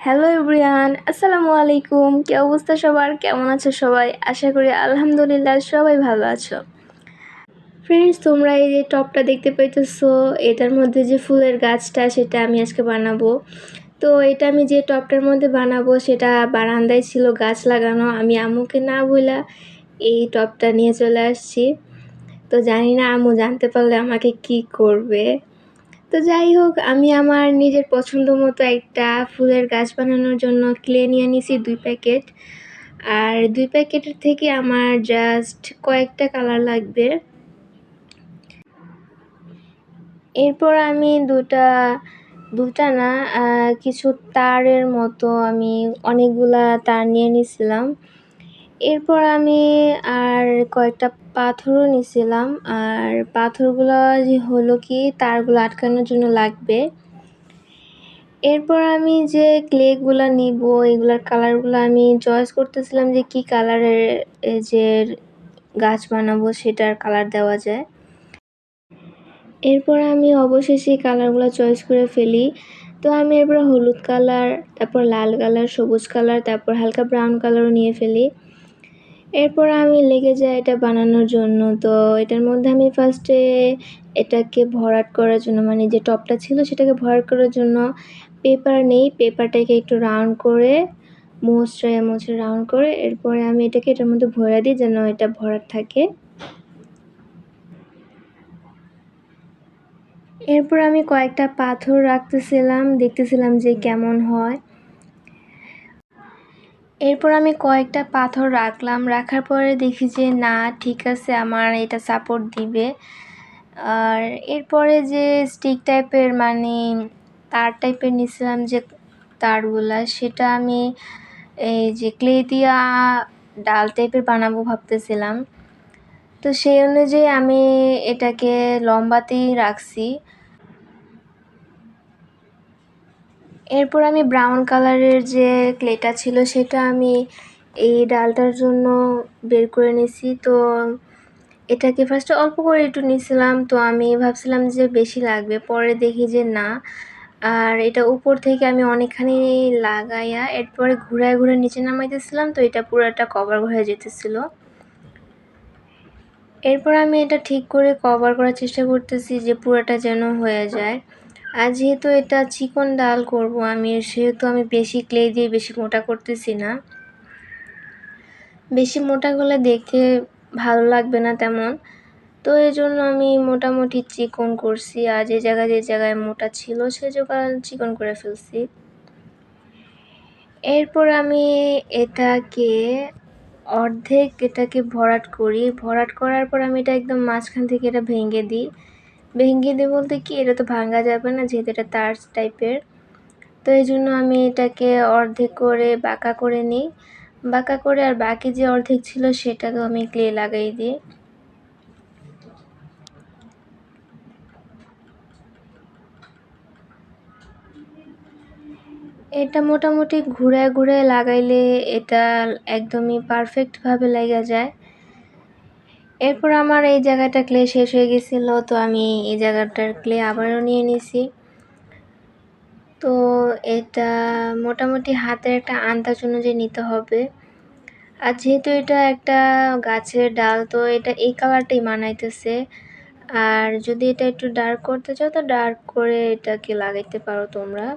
Hello everyone, আসসালামু আলাইকুম। কি অবস্থা সবার? কেমন আছো সবাই? আশা করি আলহামদুলিল্লাহ সবাই ভালো আছো। ফ্রেন্ডস, তোমরা এই যে টপটা দেখতে পাইতেছো, এটার মধ্যে যে ফুলের গাছটা সেটা আমি আজকে বানাবো। তো এটা আমি যে টপটার মধ্যে বানাবো সেটা বারান্দায় ছিল গাছ লাগানো। আমি আম্মুকে না বইলা এই টপটা নিয়ে চলে আসছি। তো জানি না আম্মু জানতে পারলে আমাকে কি করবে। তো যাই হোক, আমি আমার নিজের পছন্দ মতো একটা ফুলের গাছ বানানোর জন্য ক্লে নিয়ে নিছি 2 প্যাকেট। আর 2 প্যাকেটের থেকে আমার জাস্ট কয়েকটা কালার লাগবে। এরপর আমি দুটা না কিছু তারের মতো আমি অনেকগুলা তার নিয়ে নিছিলাম। এরপর আমি আর কয়েকটা পাথরও নিছিলাম। আর পাথরগুলো যে হলো কি তারগুলো আটকানোর জন্য লাগবে। এরপর আমি যে ক্লেগুলা নিব এগুলার কালারগুলো আমি চয়েস করতেছিলাম যে কি কালারের যে গাছ বানাবো সেটার কালার দেওয়া যায়। এরপর আমি অবশেষে কালারগুলো চয়েস করে ফেলি। তো আমি এরপর হলুদ কালার, তারপর লাল কালার, সবুজ কালার, তারপর হালকা ব্রাউন কালারও নিয়ে ফেলি। এরপর আমি লেগে যাই এটা বানানোর জন্য। তো এটার মধ্যে আমি ফার্স্টে এটাকে ভরাট করার জন্য, মানে যে টপটা ছিল সেটাকে ভরাট করার জন্য পেপার নেই। পেপারটাকে একটু রাউন্ড করে মুচড়ে রাউন্ড করে এরপরে আমি এটাকে এটার মধ্যে ভরে দিই যেন এটা ভরাট থাকে। এরপর আমি কয়েকটা পাথর রাখতেছিলাম, দেখতেছিলাম যে কেমন হয়। এরপর আমি কয়েকটা পাথর রাখলাম, রাখার পরে দেখি যে না ঠিক আছে, আমার এটা সাপোর্ট দিবে। আর এরপরে যে স্টিক টাইপের মানে তার টাইপের নিছিলাম যে তারগুলা, সেটা আমি এই যে ক্লে দিয়া ডাল টাইপের বানাবো ভাবতেছিলাম। তো সেই অনুযায়ী আমি এটাকে লম্বাতেই রাখছি। এরপর আমি ব্রাউন কালারের যে ক্লেটা ছিল সেটা আমি এই ডালটার জন্য বের করে নিছি। তো এটাকে ফার্স্টে অল্প করে একটু নিছিলাম, তো আমি ভাবছিলাম যে বেশি লাগবে, পরে দেখি যে না। আর এটা উপর থেকে আমি অনেকখানি লাগাইয়া এরপরে ঘুরায় ঘুরে নিচে নামাইতেছিলাম, তো এটা পুরোটা কভার হয়ে যেতেছিল। এরপর আমি এটা ঠিক করে কভার করার চেষ্টা করতেছি যে পুরোটা যেন হয়ে যায়। আর যেহেতু এটা চিকন ডাল করব আমি, সেহেতু আমি বেশি ক্লে দিয়ে বেশি মোটা করতেছি না। বেশি মোটা করলে দেখতে ভালো লাগবে না তেমন। তো এই জন্য আমি মোটামুটি চিকন করছি, আর যে জায়গায় মোটা ছিল সে জায়গা চিকন করে ফেলছি। এরপর আমি এটাকে ভরাট করি। ভরাট করার পর আমি এটা একদম মাঝখান থেকে এটা ভেঙে দিই। বলতে কি, এটা তো ভাঙা যাবে না যেহেতু এটা তার টাইপের। তো এই জন্য আমি এটাকে অর্ধেক করে বাঁকা করে নিই। বাঁকা করে আর বাকি যে অর্ধেক ছিল সেটাকেও আমি ক্লে লাগাই দিই। এটা মোটামুটি ঘুরায় ঘুরায় লাগাইলে এটা একদমই পারফেক্টভাবে লেগে যায়। এরপর আমার এই জায়গাটা ক্লে শেষ হয়ে গেছিলো, তো আমি এই জায়গাটার ক্লে আবারও নিয়ে নিছি। তো এটা মোটামুটি হাতের একটা আন্দাজ অনুযায়ী নিতে হবে। আর যেহেতু এটা একটা গাছের ডাল, তো এটা এই কালারটাই মানাইতেছে। আর যদি এটা একটু ডার্ক করতে চাও তো ডার্ক করে এটাকে লাগাইতে পারো তোমরা।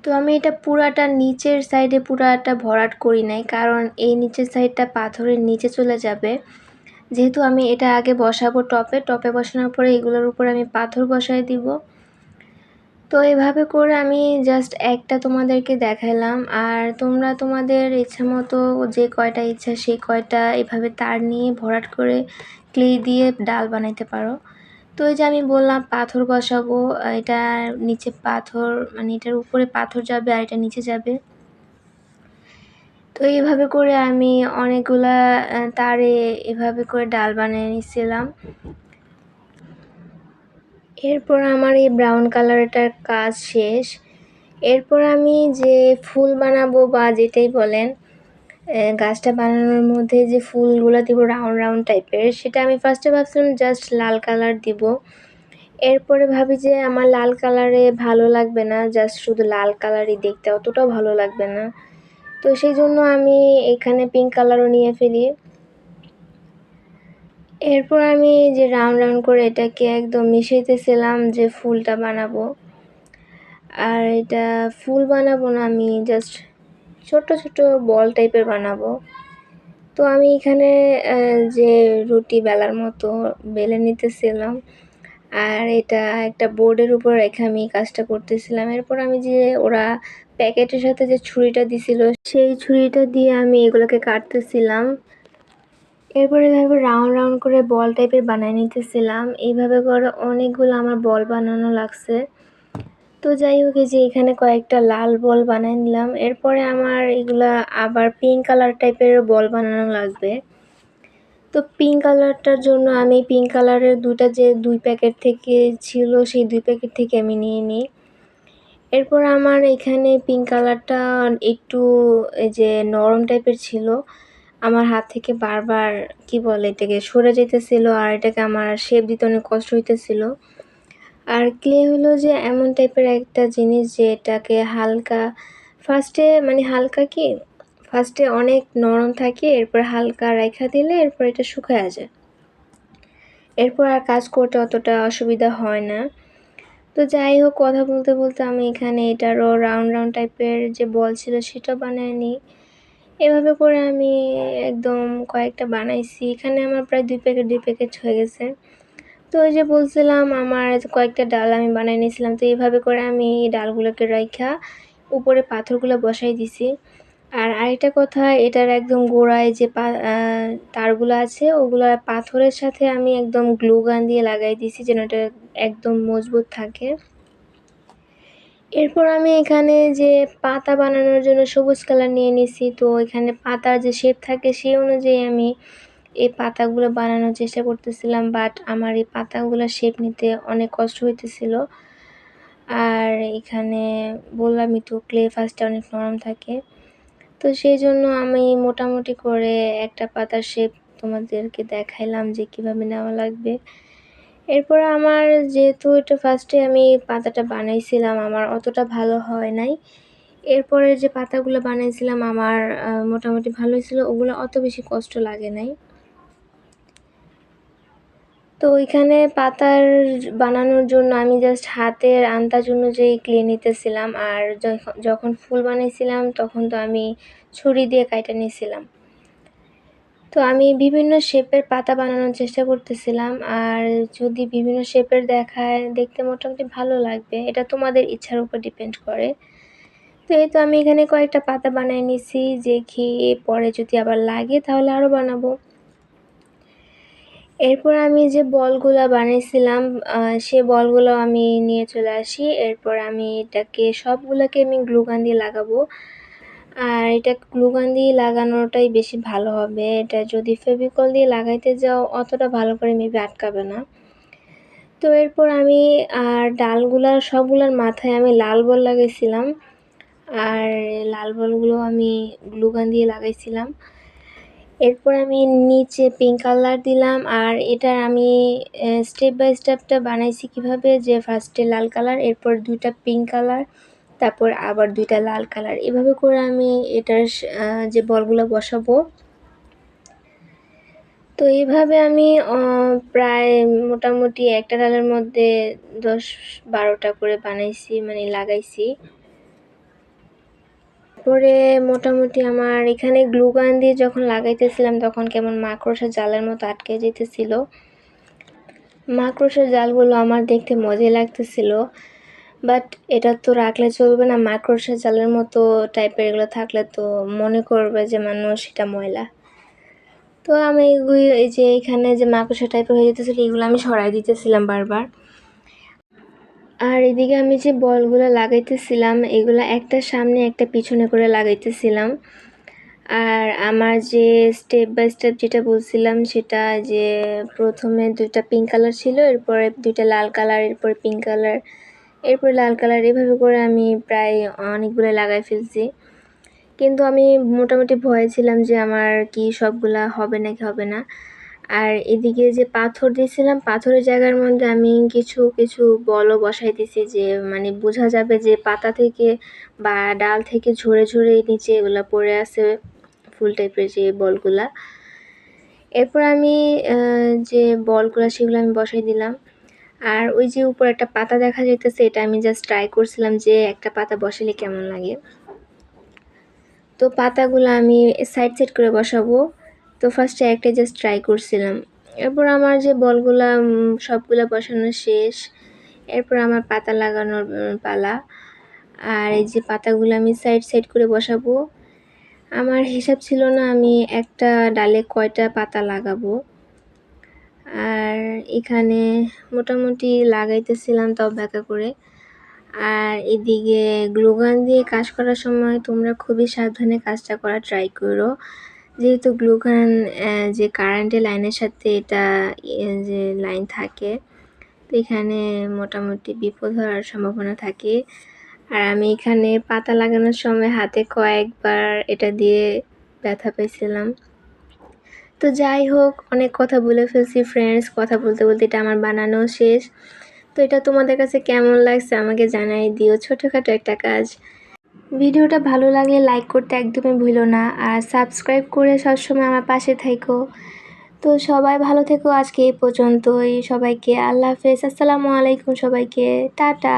তো আমি এটা পুরাটা নিচের সাইডে পুরাটা ভরাট করি নাই, কারণ এই নিচের সাইডটা পাথরের নিচে চলে যাবে। যেহেতু আমি এটা আগে বসাবো টপে বসানোর পরে এগুলোর উপর আমি পাথর বসাই দিব। তো এভাবে করে আমি জাস্ট একটা তোমাদেরকে দেখাইলাম। আর তোমরা তোমাদের ইচ্ছা মতো যে কয়টা ইচ্ছা সেই কয়টা এভাবে তার নিয়ে ভরাট করে ক্লে দিয়ে ডাল বানাইতে পারো। তো এই যে আমি বললাম পাথর বসাবো, এটার নিচে পাথর মানে এটার উপরে পাথর যাবে আর এটা নিচে যাবে। তো এইভাবে করে আমি অনেকগুলা তারে এভাবে করে ডাল বানিয়ে নিছিলাম। এরপর আমার এই ব্রাউন কালারটার কাজ শেষ। এরপর আমি যে ফুল বানাবো বা যেটাই বলেন, গাছটা বানানোর মধ্যে যে ফুলগুলো দিব রাউন্ড রাউন্ড টাইপের, সেটা আমি ফার্স্টে ভাবছিলাম জাস্ট লাল কালার দিব। এরপরে ভাবি যে আমার লাল কালারে ভালো লাগবে না, জাস্ট শুধু লাল কালারই দেখতে অতটাও ভালো লাগবে না। তো সেই জন্য আমি এখানে পিঙ্ক কালারও নিয়ে ফেলি। এরপর আমি যে রাউন্ড রাউন্ড করে এটাকে একদম মিশাইতেছিলাম যে ফুলটা বানাবো। আর এটা ফুল বানাবো না, আমি জাস্ট ছোট ছোট বল টাইপের বানাবো। তো আমি এখানে যে রুটি বেলার মতো বেলে নিতেছিলাম, আর এটা একটা বোর্ডের উপর রেখে আমি কাজটা করতেছিলাম। এরপর আমি যে ওরা প্যাকেটের সাথে যে ছুরিটা দিছিল, সেই ছুরিটা দিয়ে আমি এগুলোকে কাটতেছিলাম। এরপরে এভাবে রাউন্ড রাউন্ড করে বল টাইপের বানিয়ে নিতেছিলাম। এইভাবে করে অনেকগুলো আমার বল বানানো লাগছে। তো যাই হোক, এই যে এখানে কয়েকটা লাল বল বানিয়ে নিলাম। এরপরে আমার এগুলা আবার পিঙ্ক কালার টাইপের বল বানানো লাগবে। তো পিঙ্ক কালারটার জন্য আমি পিঙ্ক কালারের যে 2 প্যাকেট থেকে ছিল, সেই 2 প্যাকেট থেকে আমি নিয়ে নিই। এরপর আমার এখানে পিঙ্ক কালারটা একটু এই যে নরম টাইপের ছিল। আমার হাত থেকে বারবার কি বলে এটাকে সরে যাইতেছিল, আর এটাকে আমার শেপ দিতে অনেক কষ্ট হইতেছিল। আর ক্লে হলো যে এমন টাইপের একটা জিনিস যে এটাকে হালকা ফার্স্টে অনেক নরম থাকে, এরপর হালকা রাইখা দিলে এরপর এটা শুকায়া যায়। এরপর আর কাজ করতে অতটা অসুবিধা হয় না। তো যাই হোক, কথা বলতে বলতে আমি এখানে এটারও রাউন্ড রাউন্ড টাইপের যে বল ছিল সেটা বানিয়ে নিই। এভাবে করে আমি একদম কয়েকটা বানাইছি। এখানে আমার প্রায় 2 প্যাকেট হয়ে গেছে। তো ওই যে বলছিলাম আমার কয়েকটা ডাল আমি বানিয়ে নিয়েছিলাম। তো এইভাবে করে আমি এই ডালগুলোকে রাইখা উপরে পাথরগুলো বসাই দিছি। আর আরেকটা কথা, এটার একদম গোড়ায় যে তারগুলো আছে ওগুলো পাথরের সাথে আমি একদম গ্লু গান দিয়ে লাগাই দিছি যেন এটা একদম মজবুত থাকে। এরপর আমি এখানে যে পাতা বানানোর জন্য সবুজ কালার নিয়ে নিছি। তো এখানে পাতার যে শেপ থাকে সেই অনুযায়ী আমি এই পাতাগুলো বানানোর চেষ্টা করতেছিলাম, বাট আমার এই পাতাগুলোর শেপ নিতে অনেক কষ্ট হইতেছিল। আর এখানে বললামই তো ক্লে ফার্স্টে অনেক নরম থাকে। তো সেই জন্য আমি মোটামুটি করে একটা পাতার শেপ তোমাদেরকে দেখাইলাম যে কিভাবে নেওয়া লাগবে। এরপর আমার যেহেতু এটা ফার্স্টে আমি পাতাটা বানাইছিলাম, আমার অতটা ভালো হয় নাই। এরপরে যে পাতাগুলো বানাইছিলাম আমার মোটামুটি ভালোই ছিল, ওগুলো অত বেশি কষ্ট লাগে নাই। তো এখানে পাতার বানানোর জন্য আমি জাস্ট হাতের আন্দাজ অনুযায়ী ক্লে নিতেছিলাম, আর যখন ফুল বানাইছিলাম তখন তো আমি ছুরি দিয়ে কাইটা নিয়েছিলাম। তো আমি বিভিন্ন শেপের পাতা বানানোর চেষ্টা করতেছিলাম, আর যদি বিভিন্ন শেপের দেখায় দেখতে মোটামুটি ভালো লাগবে, এটা তোমাদের ইচ্ছার উপর ডিপেন্ড করে। তো এই তো আমি এখানে কয়েকটা পাতা বানিয়ে নিছি, যে কি পরে যদি আবার লাগে তাহলে আরও বানাবো। এরপর আমি যে বলগুলা বানাইছিলাম সে বলগুলো আমি নিয়ে চলে আসি। এরপর আমি এটাকে সবগুলোকে আমি গ্লু গান দিয়ে লাগাবো। আর এটা গ্লু গান দিয়ে লাগানোটাই বেশি ভালো হবে। এটা যদি ফেভিকল দিয়ে লাগাইতে যাও অতটা ভালো করে মেবি আটকাবে না। তো এরপর আমি ডালগুলার সবগুলার মাথায় আমি লাল বল লাগাইছিলাম, আর লাল বলগুলো আমি গ্লু গান দিয়ে লাগাইছিলাম। এরপর আমি নিচে পিঙ্ক কালার দিলাম, আর এটার আমি স্টেপ বাই স্টেপটা বানাইছি কিভাবে, যে ফার্স্টে লাল কালার, এরপর 2টা পিঙ্ক কালার, তারপর আবার 2টা লাল কালার, এভাবে করে আমি এটার যে বলগুলো বসাবো। তো এইভাবে আমি প্রায় মোটামুটি একটা ডালের মধ্যে 10-12টা করে বানাইছি, মানে লাগাইছি। পরে মোটামুটি আমার এখানে গ্লু গান দিয়ে যখন লাগাইতেছিলাম তখন কেমন মাকড়সার জালের মতো আটকে যেতেছিল। মাকড়সার জালগুলো আমার দেখতে মজাই লাগতেছিল, বাট এটা তো রাখলে চলবে না। মাকড়সার জালের মতো টাইপের এগুলো থাকলে তো মনে করবে যে মানুষ এটা ময়লা। তো আমি এই যে এখানে যে মাকড়সা টাইপের হয়ে যেতেছিল এগুলো আমি সরাই দিতেছিলাম বারবার। আর এদিকে আমি যে বলগুলো লাগাইতেছিলাম এগুলো একটা সামনে একটা পিছনে করে লাগাইতেছিলাম। আর আমার যে স্টেপ বাই স্টেপ যেটা বলছিলাম সেটা, যে প্রথমে 2টা পিঙ্ক কালার ছিল, এরপরে 2টা লাল কালার, এরপরে পিঙ্ক কালার, এরপরে লাল কালার, এভাবে করে আমি প্রায় অনেকগুলো লাগাই ফেলছি। কিন্তু আমি মোটামুটি ভয়ে ছিলাম যে আমার কি সবগুলা হবে নাকি হবে না। আর এদিকে যে পাথর দিয়েছিলাম, পাথরের জায়গার মধ্যে আমি কিছু কিছু বলও বসাই দিছি, যে মানে বোঝা যাবে যে পাতা থেকে বা ডাল থেকে ঝরে ঝরে নিচে এগুলা পড়ে আছে, ফুল টাইপের যে বলগুলা। এরপর আমি যে বলগুলা সেগুলো আমি বসাই দিলাম। আর ওই যে উপর একটা পাতা দেখা যাইতেছে, এটা আমি জাস্ট ট্রাই করছিলাম যে একটা পাতা বসালে কেমন লাগে। তো পাতাগুলো আমি সাইড করে বসাবো। তো ফার্স্টে একটা জাস্ট ট্রাই করছিলাম। এরপর আমার যে বলগুলা সবগুলা বসানো শেষ। এরপর আমার পাতা লাগানোর পালা। আর এই যে পাতাগুলো আমি সাইড করে বসাবো। আমার হিসাব ছিল না আমি একটা ডালে কয়টা পাতা লাগাবো। আর এখানে মোটামুটি লাগাইতেছিলাম তাও ব্যাকা করে। আর এদিকে গ্লুগান দিয়ে কাজ করার সময় তোমরা খুবই সাবধানে কাজটা করা ট্রাই করো, যেহেতু গ্লুগান যে কারেন্টের লাইনের সাথে এটা যে লাইন থাকে, তো এখানে মোটামুটি বিপদ হওয়ার সম্ভাবনা থাকে। আর আমি এখানে পাতা লাগানোর সময় হাতে কয়েকবার এটা দিয়ে ব্যথা পেয়েছিলাম। তো যাই হোক, অনেক কথা বলে ফেলছি ফ্রেন্ডস, কথা বলতে বলতে এটা আমার বানানো শেষ। তো এটা তোমাদের কাছে কেমন লাগছে আমাকে জানাই দিও, ছোটোখাটো একটা কাজ। ভিডিওটা ভালো লাগলে লাইক করতে একদমই ভুলো না, আর সাবস্ক্রাইব করে সবসময় আমার পাশে থেকো। তো সবাই ভালো থেকো, আজকে এই পর্যন্তই। সবাইকে আল্লাহ হাফেজ, আসসালামু আলাইকুম, সবাইকে টাটা।